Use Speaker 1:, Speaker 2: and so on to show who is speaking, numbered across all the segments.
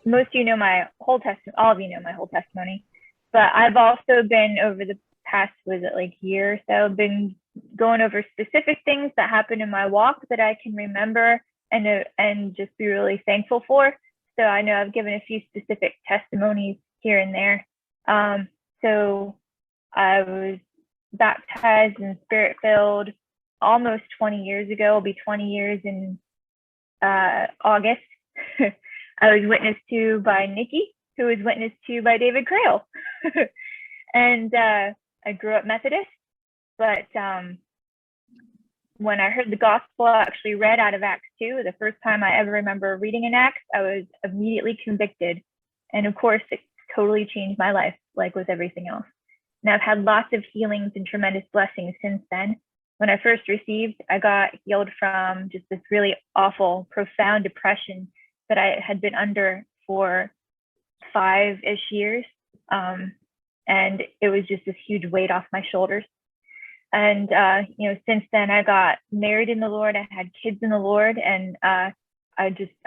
Speaker 1: most of you know my whole testimony, all of you know my whole testimony, but I've also been over the past, was it like year or so, been going over specific things that happened in my walk that I can remember and just be really thankful for. So I know I've given a few specific testimonies here and there. So I was baptized and spirit filled almost 20 years ago. It'll be 20 years in August. I was witnessed to by Nikki, who was witnessed to by David Crail. And I grew up Methodist, but when I heard the gospel actually read out of Acts 2, the first time I ever remember reading in Acts, I was immediately convicted. And of course, it totally changed my life, like with everything else. And I've had lots of healings and tremendous blessings since then. When I first received, I got healed from just this really awful, profound depression that I had been under for 5-ish years. And it was just this huge weight off my shoulders. And, since then I got married in the Lord, I had kids in the Lord, and I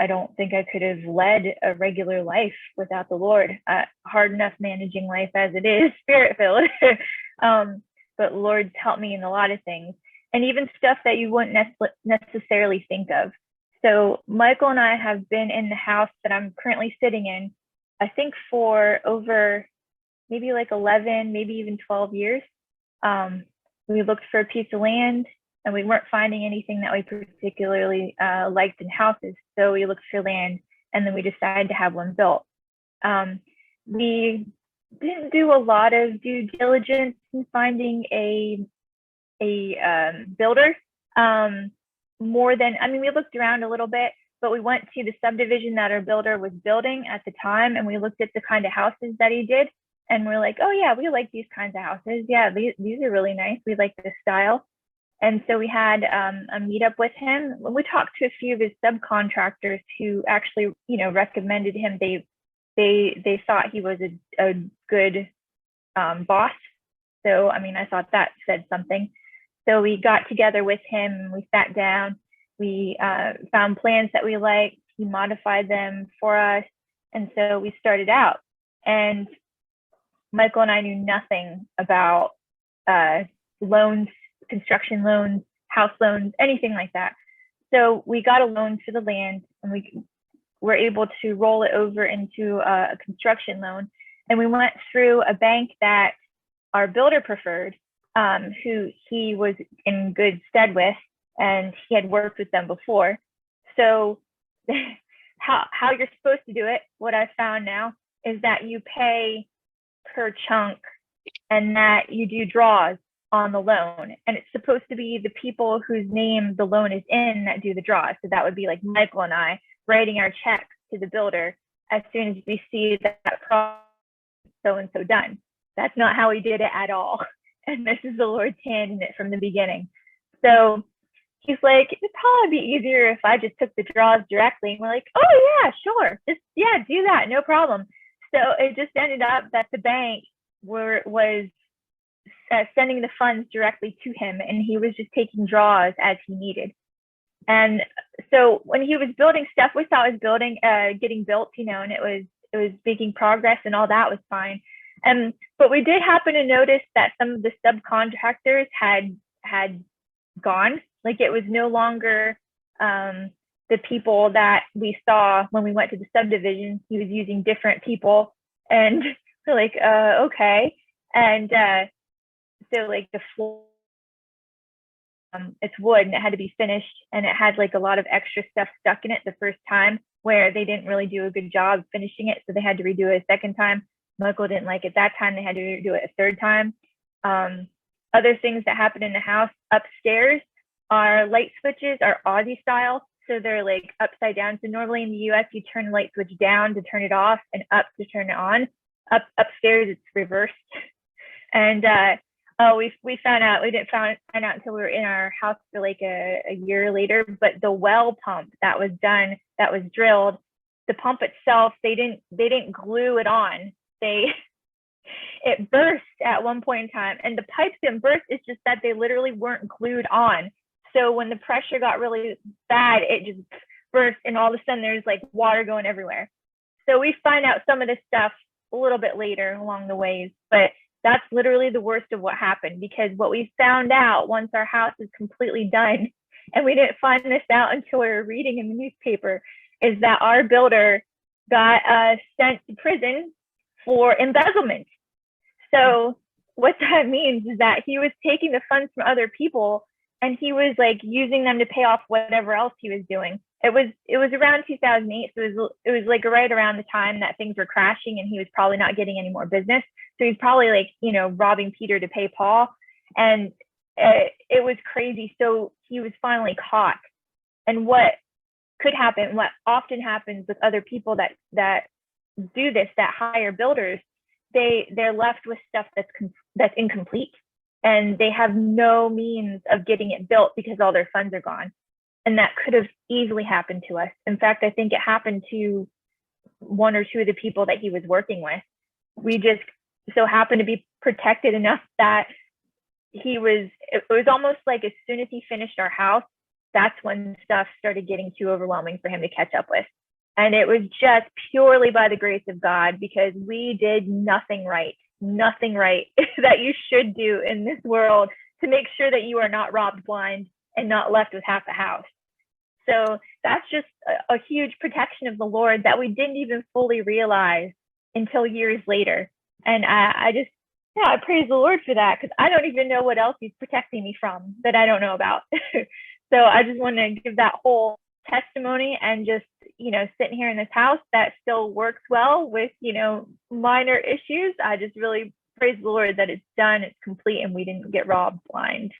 Speaker 1: don't think I could have led a regular life without the Lord. Hard enough managing life as it is, spirit filled. But Lord's helped me in a lot of things, and even stuff that you wouldn't necessarily think of. So Michael and I have been in the house that I'm currently sitting in, I think for over maybe like 11, maybe even 12 years. We looked for a piece of land and we weren't finding anything that we particularly liked in houses. So we looked for land and then we decided to have one built. We didn't do a lot of due diligence in finding a builder. We looked around a little bit, but we went to the subdivision that our builder was building at the time, and we looked at the kind of houses that he did, and we're like, oh yeah, we like these kinds of houses. Yeah, these are really nice. We like this style. And so we had a meetup with him. We talked to a few of his subcontractors who actually, recommended him. They thought he was a good boss. So, I thought that said something. So we got together with him and we sat down. We found plans that we liked. He modified them for us. And so we started out. And Michael and I knew nothing about loans, construction loans, house loans, anything like that. So we got a loan for the land and we were able to roll it over into a construction loan. And we went through a bank that our builder preferred, who he was in good stead with, and he had worked with them before. So how you're supposed to do it, what I found now, is that you pay per chunk and that you do draws on the loan. And it's supposed to be the people whose name the loan is in that do the draws. So that would be like Michael and I writing our checks to the builder as soon as we see that so-and-so done. That's not how we did it at all. And this is the Lord's hand in it from the beginning. So he's like, it'd probably be easier if I just took the draws directly. And we're like, oh yeah, sure. Do that, no problem. So it just ended up that the bank was sending the funds directly to him, and he was just taking draws as he needed. And so when he was building stuff, we saw it was getting built, and it was making progress, and all that was fine. But we did happen to notice that some of the subcontractors had gone. Like, it was no longer the people that we saw when we went to the subdivision. He was using different people, and we're like, okay. And so like the floor, it's wood and it had to be finished, and it had like a lot of extra stuff stuck in it the first time where they didn't really do a good job finishing it, so they had to redo it a second time. Michael didn't like it that time. They had to do it a third time. Other things that happened in the house upstairs, our light switches are Aussie style. So they're like upside down. So normally in the US, you turn the light switch down to turn it off and up to turn it on. Upstairs, it's reversed. And we found out, we didn't find out until we were in our house for like a year later, but the well pump that was done, that was drilled, the pump itself, they didn't glue it on. It burst at one point in time, and the pipes didn't burst. It's just that they literally weren't glued on. So when the pressure got really bad, it just burst, and all of a sudden there's like water going everywhere. So we find out some of this stuff a little bit later along the ways, but that's literally the worst of what happened, because what we found out once our house is completely done, and we didn't find this out until we were reading in the newspaper, is that our builder got sent to prison for embezzlement. So what that means is that he was taking the funds from other people and he was like using them to pay off whatever else he was doing. It was around 2008, so it was like right around the time that things were crashing, and he was probably not getting any more business. So he's probably like, robbing Peter to pay Paul, and it was crazy. So he was finally caught. And what could happen, what often happens with other people that do this, that hire builders, they're left with stuff that's incomplete, and they have no means of getting it built because all their funds are gone. And that could have easily happened to us. In fact, I think it happened to one or two of the people that he was working with. We just so happened to be protected enough that it was almost like as soon as he finished our house, that's when stuff started getting too overwhelming for him to catch up with. And it was just purely by the grace of God, because we did nothing right that you should do in this world to make sure that you are not robbed blind and not left with half a house. So that's just a huge protection of the Lord that we didn't even fully realize until years later. And I praise the Lord for that, because I don't even know what else he's protecting me from that I don't know about. So I just want to give that whole testimony, and just, sitting here in this house that still works well with, minor issues. I just really praise the Lord that it's done, it's complete, and we didn't get robbed blind.